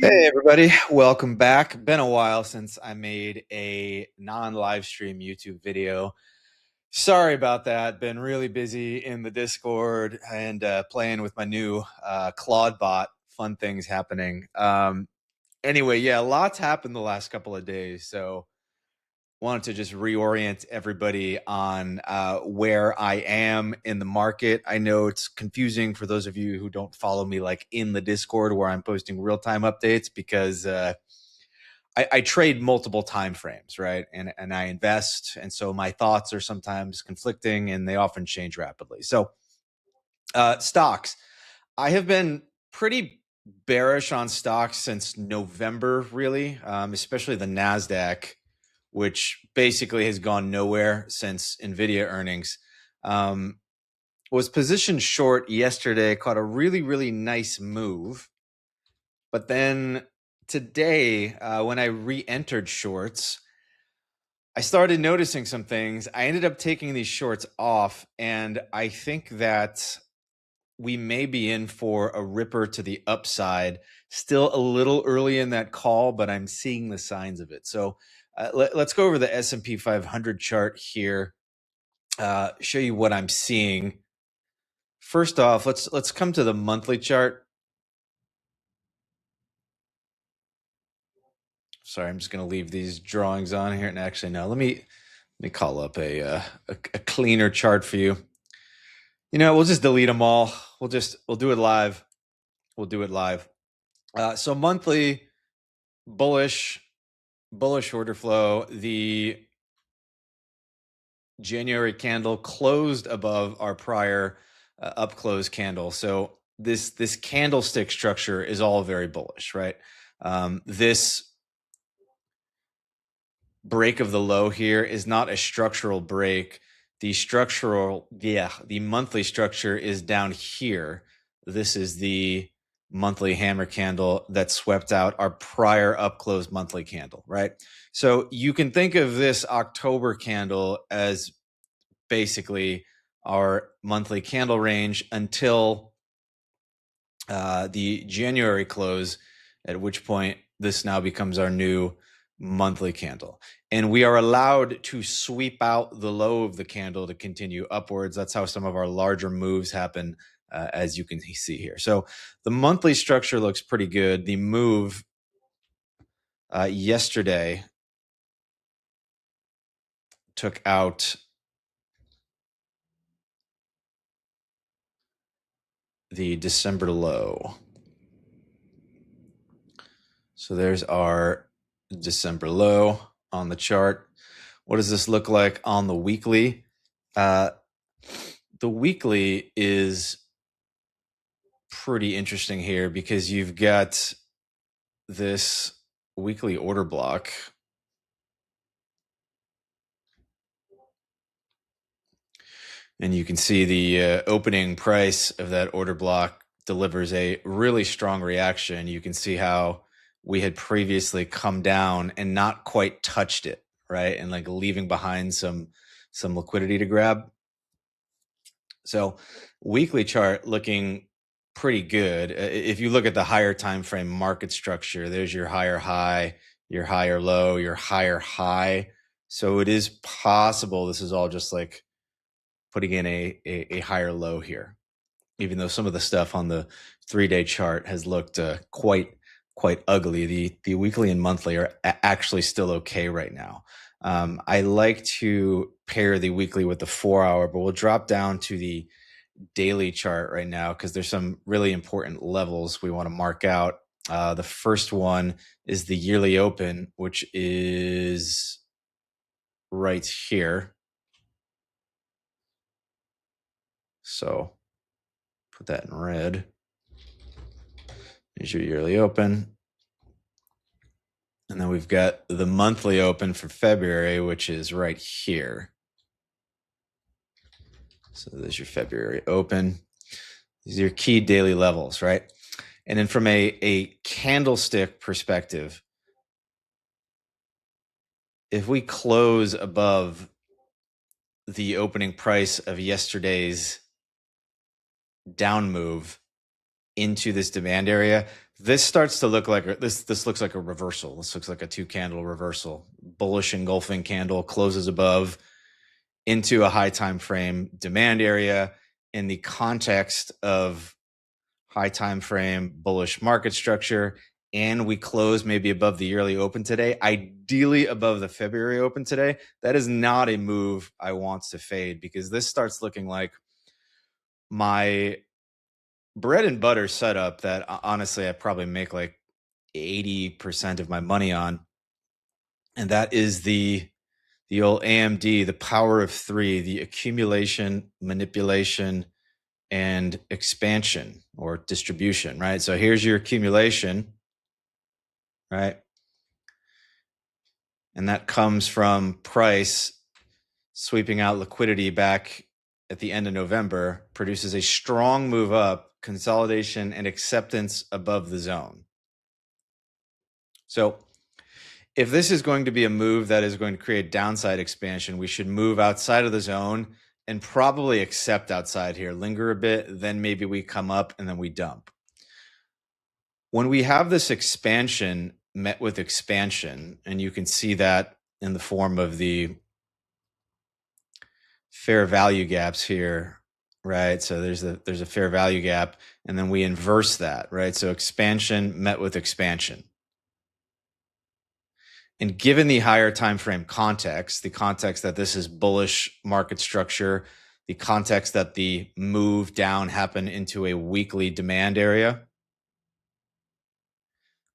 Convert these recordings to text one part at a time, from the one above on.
Hey everybody, welcome back. Been a while since I made a non-live stream YouTube video. Sorry about that. Been really busy in the Discord and playing with my new Claude bot. Fun things happening. Anyway, yeah, lots happened the last couple of days, so wanted to just reorient everybody on where I am in the market. I know it's confusing for those of you who don't follow me like in the Discord where I'm posting real-time updates because I trade multiple time frames, right? And I invest. And so my thoughts are sometimes conflicting and they often change rapidly. So stocks. I have been pretty bearish on stocks since November, really, especially the NASDAQ, which basically has gone nowhere since NVIDIA earnings. Was positioned short yesterday, caught a really, really nice move. But then today, when I re-entered shorts, I started noticing some things. I ended up taking these shorts off, and I think that we may be in for a ripper to the upside. Still a little early in that call, but I'm seeing the signs of it. So let's go over the S&P 500 chart here. Show you what I'm seeing. First off, let's come to the monthly chart. Sorry, I'm just going to leave these drawings on here. And actually, no, let me call up a cleaner chart for you. You know, we'll just delete them all. We'll do it live. We'll do it live. So monthly bullish order flow. The January candle closed above our prior up close candle. So this candlestick structure is all very bullish, right? This break of the low here is not a structural break. The monthly structure is down here. This is the monthly hammer candle that swept out our prior up close monthly candle, right? So you can think of this October candle as basically our monthly candle range until the January close, at which point this now becomes our new monthly candle. And we are allowed to sweep out the low of the candle to continue upwards. That's how some of our larger moves happen, as you can see here. So the monthly structure looks pretty good. The move yesterday took out the December low. So there's our December low on the chart. What does this look like on the weekly? The weekly is pretty interesting here because you've got this weekly order block. And you can see the opening price of that order block delivers a really strong reaction. You can see how we had previously come down and not quite touched it, right? And like leaving behind some liquidity to grab. So weekly chart looking pretty good. If you look at the higher time frame market structure, there's your higher high, your higher low, your higher high. So it is possible this is all just like putting in a higher low here, even though some of the stuff on the 3-day chart has looked quite ugly. The weekly and monthly are actually still okay right now. I like to pair the weekly with the 4-hour, but we'll drop down to the daily chart right now because there's some really important levels we want to mark out. The first one is the yearly open, which is right here. So put that in red. Here's your yearly open. And then we've got the monthly open for February, which is right here. So there's your February open. These are your key daily levels, right? And then from a candlestick perspective, if we close above the opening price of yesterday's down move into this demand area, this starts to look like this looks like a reversal. This looks like a 2-candle reversal. Bullish engulfing candle closes above into a high time frame demand area in the context of high time frame bullish market structure, and we close maybe above the yearly open today, ideally above the February open today. That is not a move I want to fade, because this starts looking like my bread and butter setup that honestly I probably make like 80% of my money on, and that is the old AMD, the power of 3, the accumulation, manipulation, and expansion or distribution, right? So here's your accumulation, right? And that comes from price sweeping out liquidity back at the end of November, produces a strong move up, consolidation, and acceptance above the zone. So if this is going to be a move that is going to create downside expansion, we should move outside of the zone and probably accept outside here, linger a bit, then maybe we come up and then we dump. When we have this expansion met with expansion, and you can see that in the form of the fair value gaps here, right? So there's a fair value gap, and then we inverse that, right? So expansion met with expansion. And given the higher time frame context, the context that this is bullish market structure, the context that the move down happened into a weekly demand area,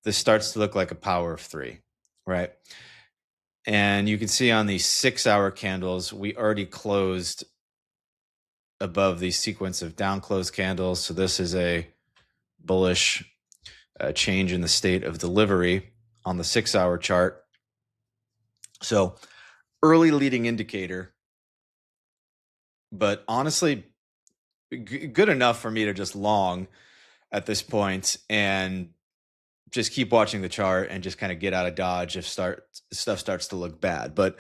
this starts to look like a power of 3, right? And you can see on these 6-hour candles, we already closed above the sequence of down close candles. So this is a bullish change in the state of delivery on the 6-hour chart. So early leading indicator, but honestly, good enough for me to just long at this point and just keep watching the chart and just kind of get out of Dodge if stuff starts to look bad. But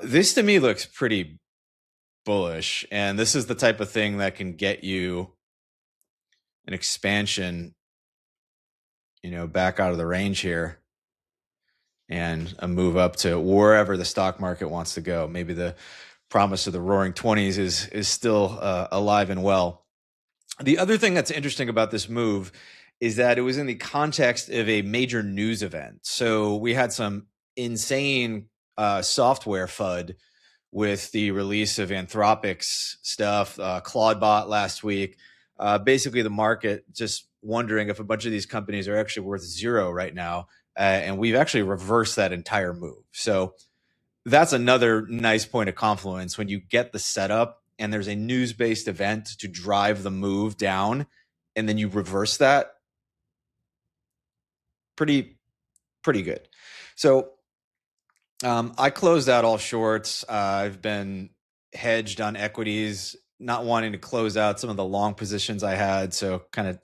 this to me looks pretty bullish, and this is the type of thing that can get you an expansion, back out of the range here and a move up to wherever the stock market wants to go. Maybe the promise of the roaring 20s is still alive and well. The other thing that's interesting about this move is that it was in the context of a major news event. So we had some insane software FUD with the release of Anthropic's stuff, Claudebot last week. Basically, the market just wondering if a bunch of these companies are actually worth zero right now. And we've actually reversed that entire move. So that's another nice point of confluence when you get the setup and there's a news-based event to drive the move down, and then you reverse that. Pretty good. So I closed out all shorts. I've been hedged on equities, not wanting to close out some of the long positions I had. So kind of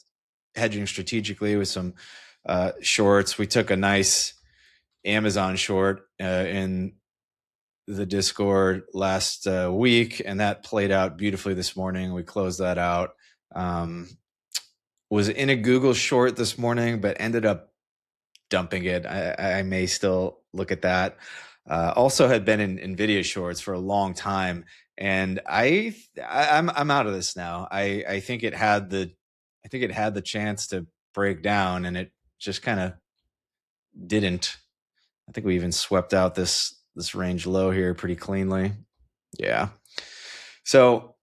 hedging strategically with some shorts. We took a nice Amazon short in the Discord last week, and that played out beautifully this morning. We closed that out. Was in a Google short this morning, but ended up dumping it. I may still look at that. Also had been in NVIDIA shorts for a long time, and I'm out of this now. I think it had the chance to break down, and it just kind of didn't. I think we even swept out this range low here pretty cleanly. Yeah. So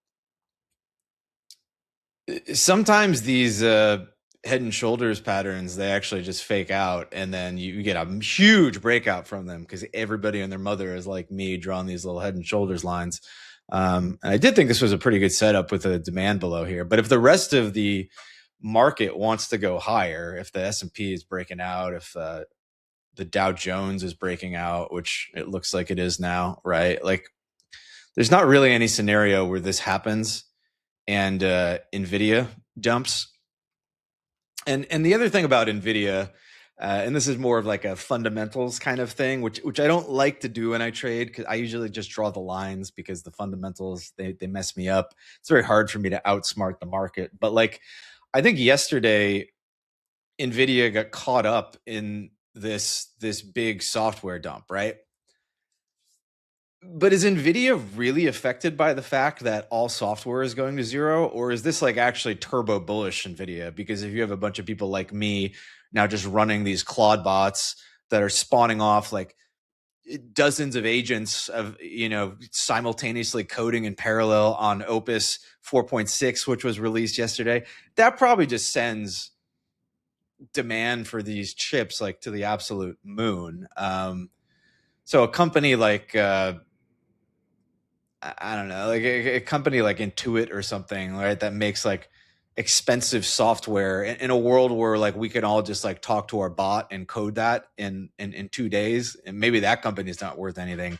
sometimes these head and shoulders patterns, they actually just fake out, and then you get a huge breakout from them because everybody and their mother is like me drawing these little head and shoulders lines. And I did think this was a pretty good setup with a demand below here. But if the rest of the market wants to go higher, if the S&P is breaking out, if the Dow Jones is breaking out, which it looks like it is now, right? Like, there's not really any scenario where this happens and NVIDIA dumps. And the other thing about NVIDIA, and this is more of like a fundamentals kind of thing, which I don't like to do when I trade, because I usually just draw the lines because the fundamentals, they mess me up. It's very hard for me to outsmart the market. But like, I think yesterday Nvidia got caught up in this big software dump, right? But is Nvidia really affected by the fact that all software is going to zero, or is this like actually turbo bullish Nvidia? Because if you have a bunch of people like me now just running these Claude bots that are spawning off like dozens of agents of simultaneously coding in parallel on Opus 4.6, which was released yesterday, that probably just sends demand for these chips like to the absolute moon. So a company like I don't know, like a company like Intuit or something, right, that makes like expensive software in a world where like we can all just like talk to our bot and code that in 2 days, and maybe that company is not worth anything.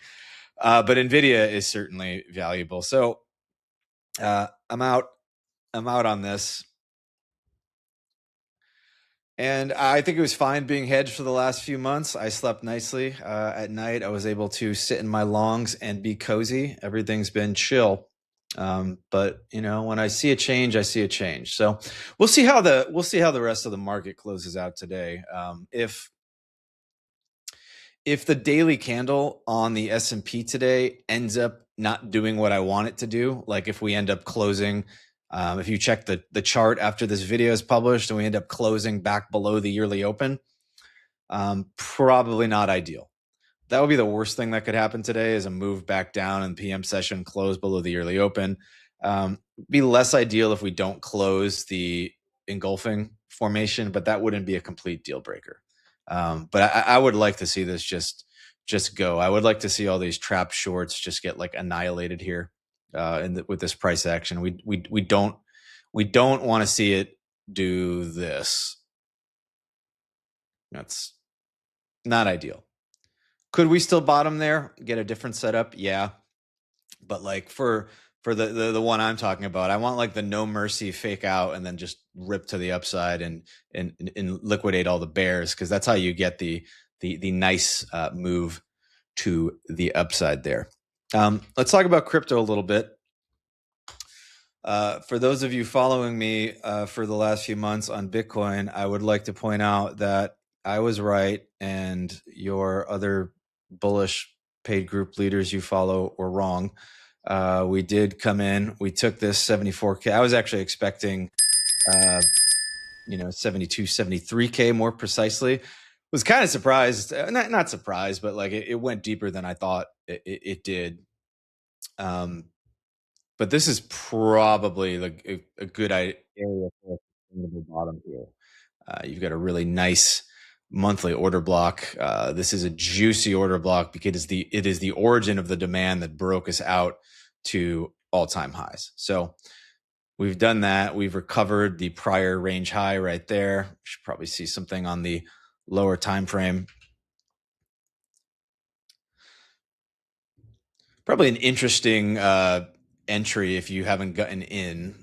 But Nvidia is certainly valuable. So I'm out. I'm out on this. And I think it was fine being hedged for the last few months. I slept nicely at night. I was able to sit in my longs and be cozy. Everything's been chill. But when I see a change, I see a change. So we'll see how the rest of the market closes out today. If the daily candle on the S&P today ends up not doing what I want it to do, like if we end up closing, if you check the chart after this video is published and we end up closing back below the yearly open, probably not ideal. That would be the worst thing that could happen today, is a move back down and PM session close below the yearly open. Be less ideal if we don't close the engulfing formation, but that wouldn't be a complete deal breaker. But I would like to see this just go. I would like to see all these trap shorts just get like annihilated here with this price action. We don't want to see it do this. That's not ideal. Could we still bottom there, get a different setup? Yeah, but like for the one I'm talking about, I want like the no mercy fake out and then just rip to the upside and liquidate all the bears, because that's how you get the nice move to the upside there. Let's talk about crypto a little bit. For those of you following me for the last few months on Bitcoin, I would like to point out that I was right, and your other bullish paid group leaders you follow were wrong. We did come in. We took this 74K. I was actually expecting, 72, 73K more precisely. Was kind of surprised, not surprised, but like it went deeper than I thought it did. But this is probably like a good area for a sustainable bottom here. You've got a really nice monthly order block. This is a juicy order block because it is the origin of the demand that broke us out to all-time highs. So we've done that. We've recovered the prior range high right there. We should probably see something on the lower time frame. Probably an interesting entry, if you haven't gotten in,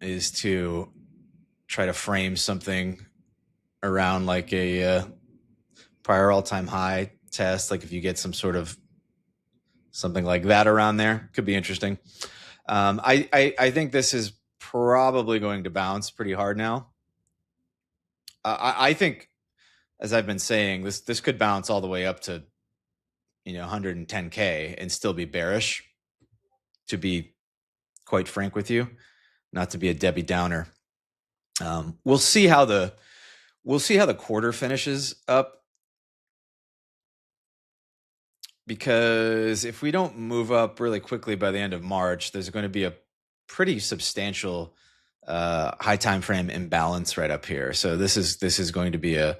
is to try to frame something around like a prior all-time high test. Like if you get some sort of something like that around there, could be interesting. I think this is probably going to bounce pretty hard now. I think, as I've been saying, this could bounce all the way up to 110K and still be bearish, to be quite frank with you, not to be a Debbie Downer. We'll see how the quarter finishes up, because if we don't move up really quickly by the end of March, there's going to be a pretty substantial high time frame imbalance right up here. So this is going to be a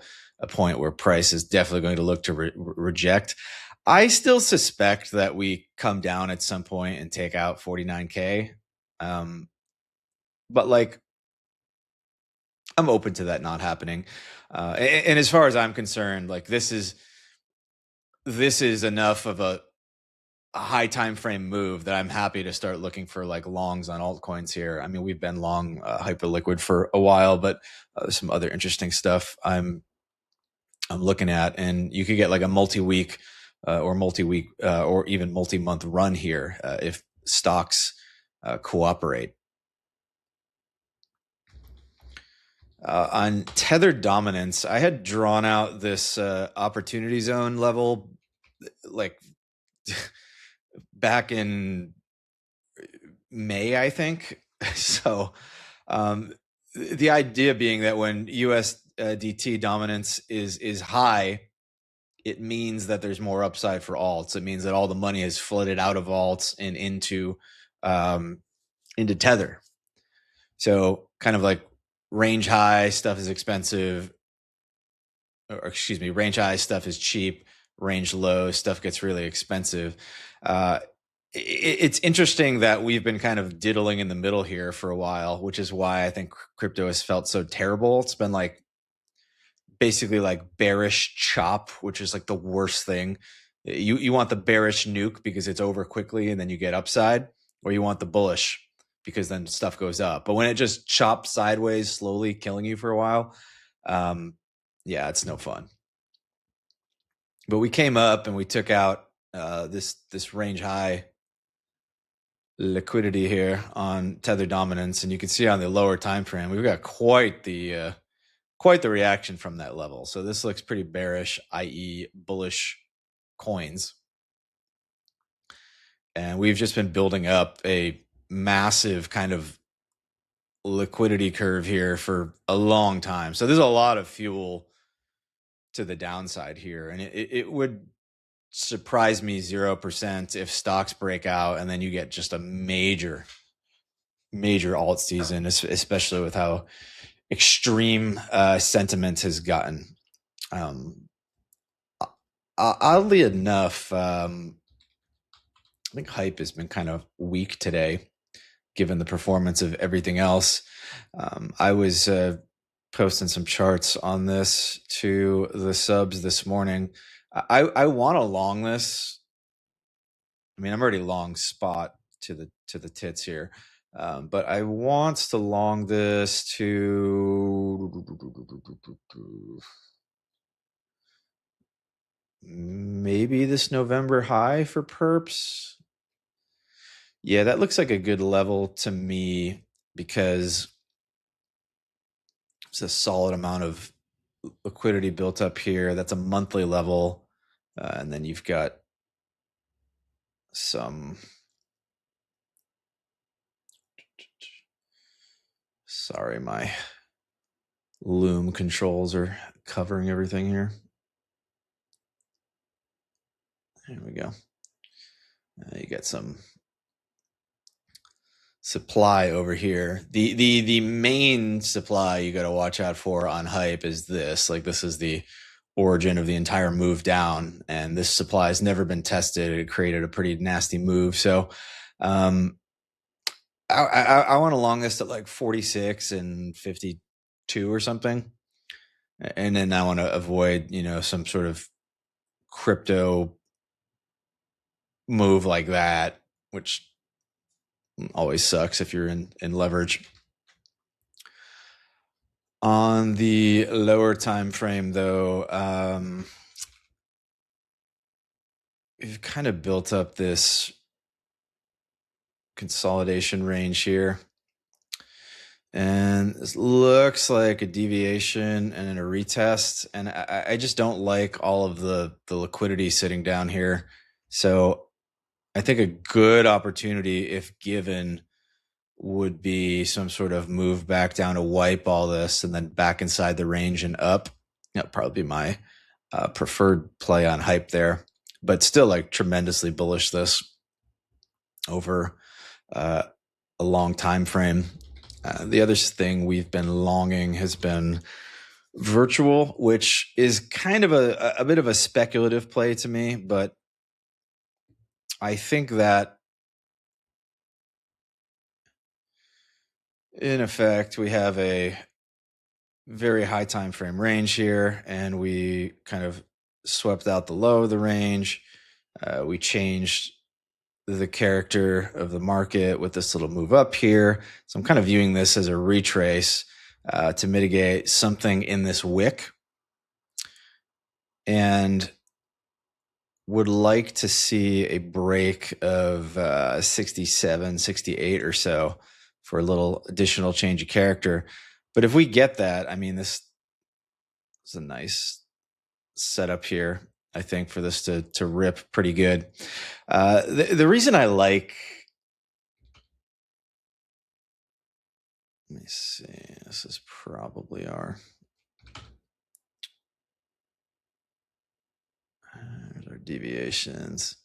point where price is definitely going to look to reject. I still suspect that we come down at some point and take out 49K. But like, I'm open to that not happening. And as far as I'm concerned, like this is enough of a high time frame move that I'm happy to start looking for like longs on altcoins here. I mean, we've been long Hyperliquid for a while, but some other interesting stuff I'm looking at, and you could get like a multi-week or even multi-month run here if stocks cooperate. On tethered dominance, I had drawn out this opportunity zone level like back in May, I think. So the idea being that when USDT dominance is high, it means that there's more upside for alts. It means that all the money has flooded out of alts and into Tether. So kind of like range high stuff is expensive, or excuse me, range high stuff is cheap, range low stuff gets really expensive. It's interesting that we've been kind of diddling in the middle here for a while, which is why I think crypto has felt so terrible. It's been like basically like bearish chop, which is like the worst thing. You want the bearish nuke because it's over quickly and then you get upside, or you want the bullish because then stuff goes up. But when it just chops sideways, slowly killing you for a while, yeah, it's no fun. But we came up and we took out this range high liquidity here on tether dominance, and you can see on the lower time frame we've got quite the reaction from that level. So this looks pretty bearish, i.e. bullish coins. And we've just been building up a massive kind of liquidity curve here for a long time. So there's a lot of fuel to the downside here. And it would surprise me 0% if stocks break out and then you get just a major alt season, especially with how extreme sentiment has gotten. Oddly enough, I think hype has been kind of weak today, given the performance of everything else. I was posting some charts on this to the subs this morning. I want to long this. I mean, I'm already long spot to the tits here, but I want to long this to maybe this November high for perps. Yeah, that looks like a good level to me because it's a solid amount of liquidity built up here. That's a monthly level. And then you've got some, sorry, my Loom controls are covering everything here. There we go. You got some supply over here. The main supply you got to watch out for on hype is this. Like, this is the origin of the entire move down, and this supply has never been tested. It created a pretty nasty move. So I want to long this at like 46 and 52 or something, and then I want to avoid some sort of crypto move like that, which always sucks if you're in leverage. On the lower time frame, though, we've kind of built up this consolidation range here, and this looks like a deviation and then a retest, and I just don't like all of the liquidity sitting down here. So I think a good opportunity, if given, would be some sort of move back down to wipe all this and then back inside the range and up. That'd probably be my preferred play on hype there, but still like tremendously bullish this over a long time frame. The other thing we've been longing has been virtual, which is kind of a bit of a speculative play to me, but I think that in effect we have a very high time frame range here, and we kind of swept out the low of the range. We changed the character of the market with this little move up here. So I'm kind of viewing this as a retrace to mitigate something in this wick, and would like to see a break of 67, 68 or so for a little additional change of character. But if we get that, I mean, this is a nice setup here, I think, for this to rip pretty good. The reason I like, let me see, this is probably our deviations.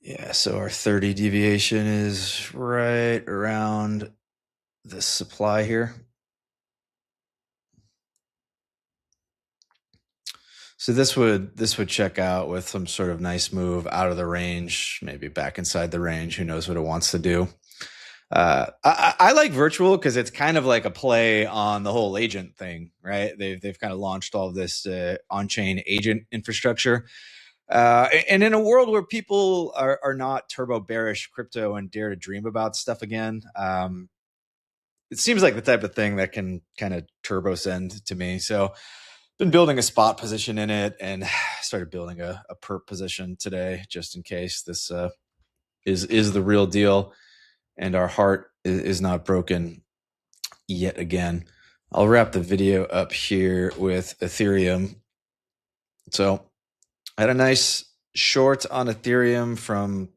Yeah, so our 30 deviation is right around the supply here. So this would check out with some sort of nice move out of the range, maybe back inside the range. Who knows what it wants to do? I like virtual because it's kind of like a play on the whole agent thing, right? They've kind of launched all of this on-chain agent infrastructure, and in a world where people are not turbo bearish crypto and dare to dream about stuff again, it seems like the type of thing that can kind of turbo send to me. So been building a spot position in it and started building a perp position today just in case this is the real deal and our heart is not broken yet again. I'll wrap the video up here with Ethereum. So I had a nice short on Ethereum from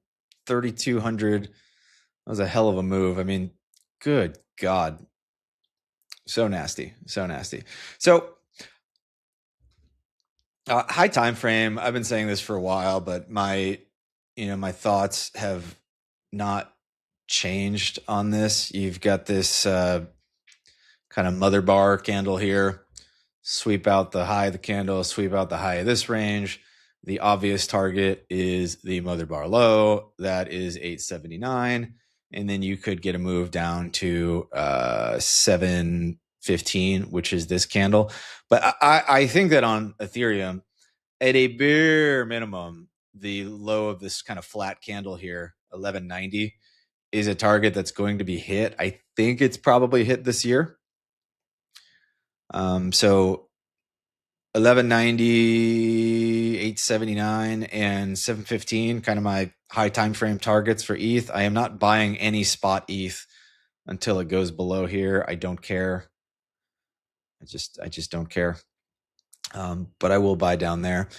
3,200. That was a hell of a move. I mean, good God. So nasty. So nasty. So high time frame. I've been saying this for a while, but my thoughts have not changed on this. You've got this kind of mother bar candle here. Sweep out the high of the candle, sweep out the high of this range. The obvious target is the mother bar low. That is 879. And then you could get a move down to 715, which is this candle. But I think that on Ethereum, at a bare minimum, the low of this kind of flat candle here, 1190, is a target that's going to be hit. I think it's probably hit this year. So 1190, 879, and 715, kind of my high time frame targets for ETH. I am not buying any spot ETH until it goes below here. I don't care. I just don't care. But I will buy down there.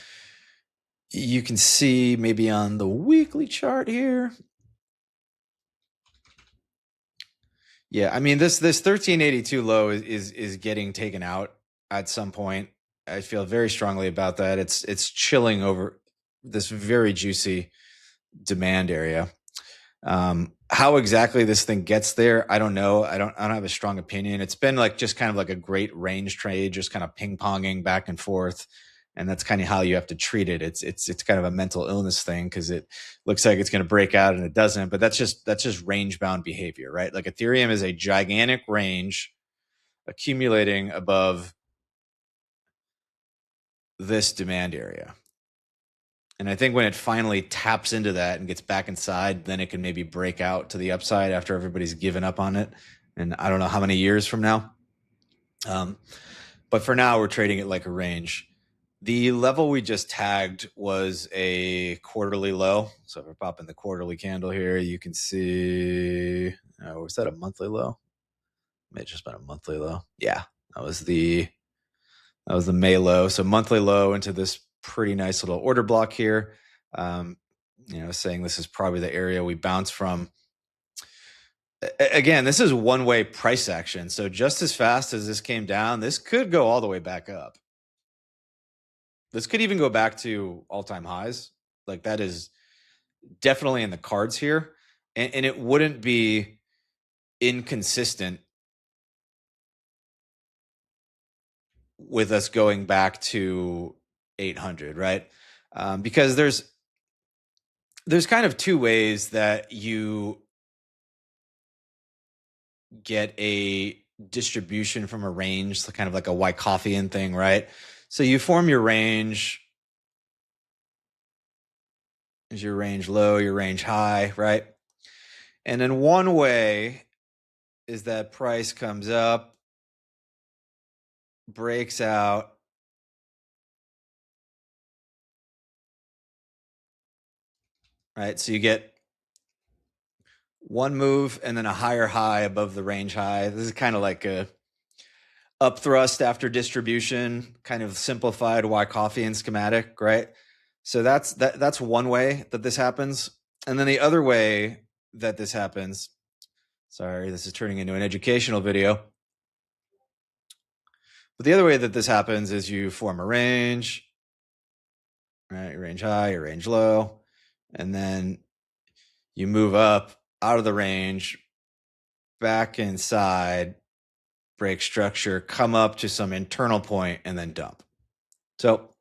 You can see maybe on the weekly chart here. Yeah, I mean this 1382 low is getting taken out at some point. I feel very strongly about that. It's chilling over this very juicy demand area. How exactly this thing gets there, I don't know. I don't have a strong opinion. It's been like just kind of like a great range trade, just kind of ping-ponging back and forth. And that's kind of how you have to treat it. It's kind of a mental illness thing because it looks like it's going to break out and it doesn't. But that's just range bound behavior, right? Like Ethereum is a gigantic range accumulating above this demand area. And I think when it finally taps into that and gets back inside, then it can maybe break out to the upside after everybody's given up on it. And I don't know how many years from now. But for now, we're trading it like a range. The level we just tagged was a quarterly low. So if I pop in the quarterly candle here, you can see, was that a monthly low? May have just been a monthly low. Yeah, that was the May low. So monthly low into this pretty nice little order block here. Saying this is probably the area we bounce from. Again, this is one-way price action. So just as fast as this came down, this could go all the way back up. This could even go back to all-time highs. Like that is definitely in the cards here. And it wouldn't be inconsistent with us going back to 800, right? Because there's kind of two ways that you get a distribution from a range, so kind of like a Wyckofffian thing, right? So you form your range. Is your range low, your range high, right? And then one way is that price comes up, breaks out, right? So you get one move and then a higher high above the range high. This is kind of like a up thrust after distribution, kind of simplified Wyckofffian schematic, right? So that's one way that this happens. And then the other way that this happens, sorry, this is turning into an educational video. But the other way that this happens is you form a range, right? Your range high, your range low, and then you move up out of the range, back inside, break structure, come up to some internal point, and then dump. So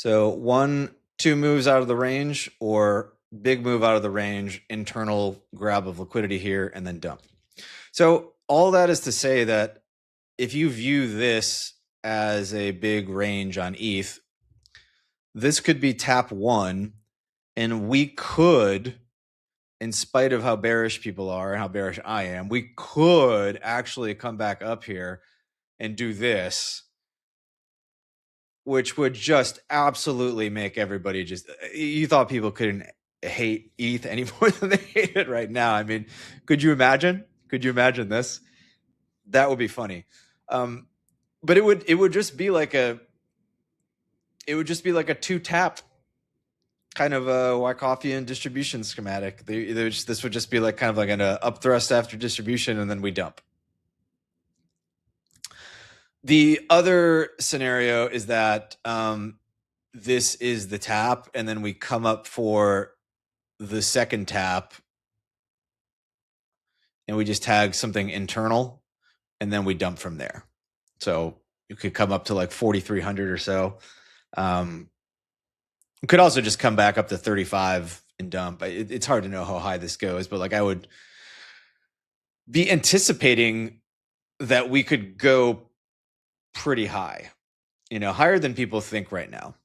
1-2 moves out of the range, or big move out of the range, internal grab of liquidity here, and then dump. So all that is to say that if you view this as a big range on ETH, this could be tap one, and we could, in spite of how bearish people are and how bearish I am, we could actually come back up here and do this, which would just absolutely make everybody just, you thought people couldn't hate ETH any more than they hate it right now. I mean, could you imagine? Could you imagine this? That would be funny. But it would just be like a two tap kind of a Wyckoffian distribution schematic. This would just be like kind of like an up thrust after distribution, and then we dump. The other scenario is that this is the tap, and then we come up for the second tap, and we just tag something internal, and then we dump from there. So you could come up to like 4,300 or so. You could also just come back up to 35 and dump. It's hard to know how high this goes, but like I would be anticipating that we could go pretty high, higher than people think right now.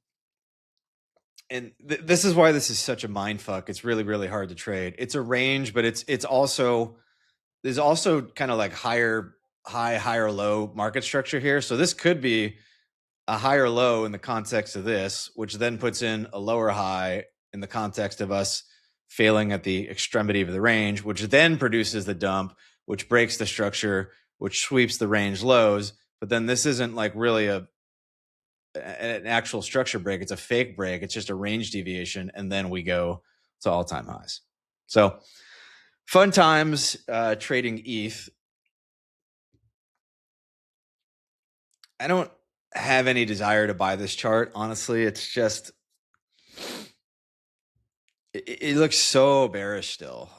And this is why this is such a mind fuck. It's really, really hard to trade. It's a range, but there's also kind of like higher low market structure here. So this could be a higher low in the context of this, which then puts in a lower high in the context of us failing at the extremity of the range, which then produces the dump, which breaks the structure, which sweeps the range lows. But then this isn't like really an actual structure break. It's a fake break. It's just a range deviation. And then we go to all-time highs. So fun times trading ETH. I don't have any desire to buy this chart. Honestly, it's just, it looks so bearish still.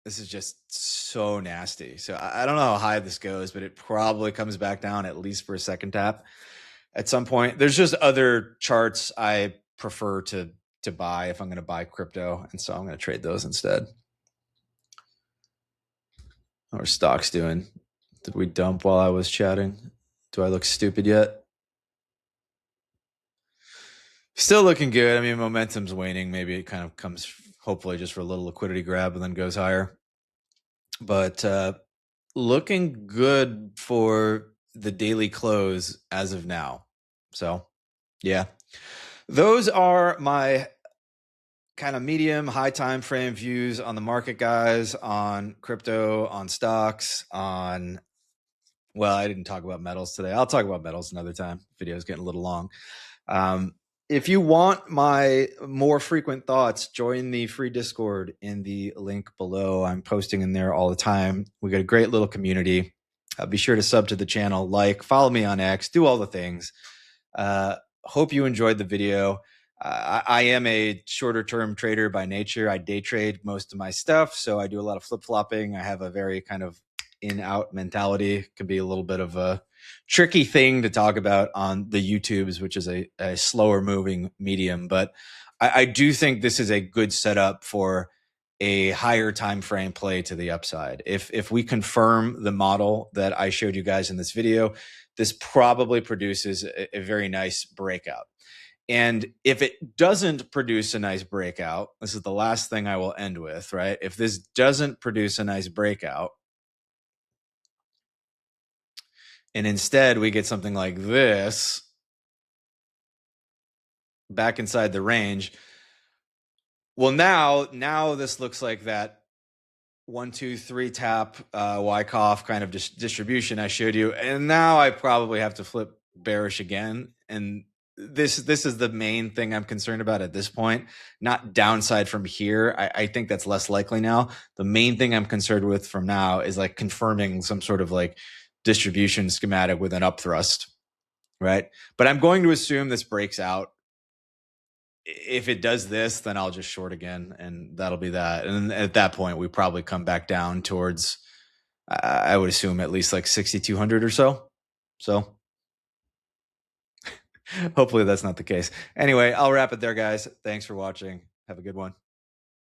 This is just so nasty. So I don't know how high this goes, but it probably comes back down at least for a second tap at some point. There's just other charts I prefer to buy if I'm going to buy crypto. And so I'm going to trade those instead. How are stocks doing? Did we dump while I was chatting? Do I look stupid yet? Still looking good. I mean, momentum's waning. Maybe it kind of comes, hopefully, just for a little liquidity grab and then goes higher. But looking good for the daily close as of now. So, yeah. Those are my kind of medium, high time frame views on the market, guys, on crypto, on stocks, on... Well, I didn't talk about metals today. I'll talk about metals another time. Video's getting a little long. If you want my more frequent thoughts, join the free Discord in the link below. I'm posting in there all the time. We got a great little community. Be sure to sub to the channel, follow me on X, do all the things. Hope you enjoyed the video. I am a shorter term trader by nature. I day trade most of my stuff, so I do a lot of flip flopping. I have a very kind of in-out mentality. Can be a little bit of a tricky thing to talk about on the YouTubes, which is a slower moving medium. But I do think this is a good setup for a higher time frame play to the upside. If we confirm the model that I showed you guys in this video, this probably produces a very nice breakout. And if it doesn't produce a nice breakout, this is the last thing I will end with, right? If this doesn't produce a nice breakout, and instead we get something like this back inside the range, Well, now this looks like that 1, 2, 3 tap Wyckoff kind of distribution I showed you, and now I probably have to flip bearish again. And this is the main thing I'm concerned about at this point. Not downside from here. I think that's less likely now. The main thing I'm concerned with from now is like confirming some sort of like distribution schematic with an upthrust, right? But I'm going to assume this breaks out. If it does this, then I'll just short again, and that'll be that. And at that point, we probably come back down towards, I would assume, at least like 6,200 or so. So hopefully that's not the case. Anyway, I'll wrap it there, guys. Thanks for watching. Have a good one.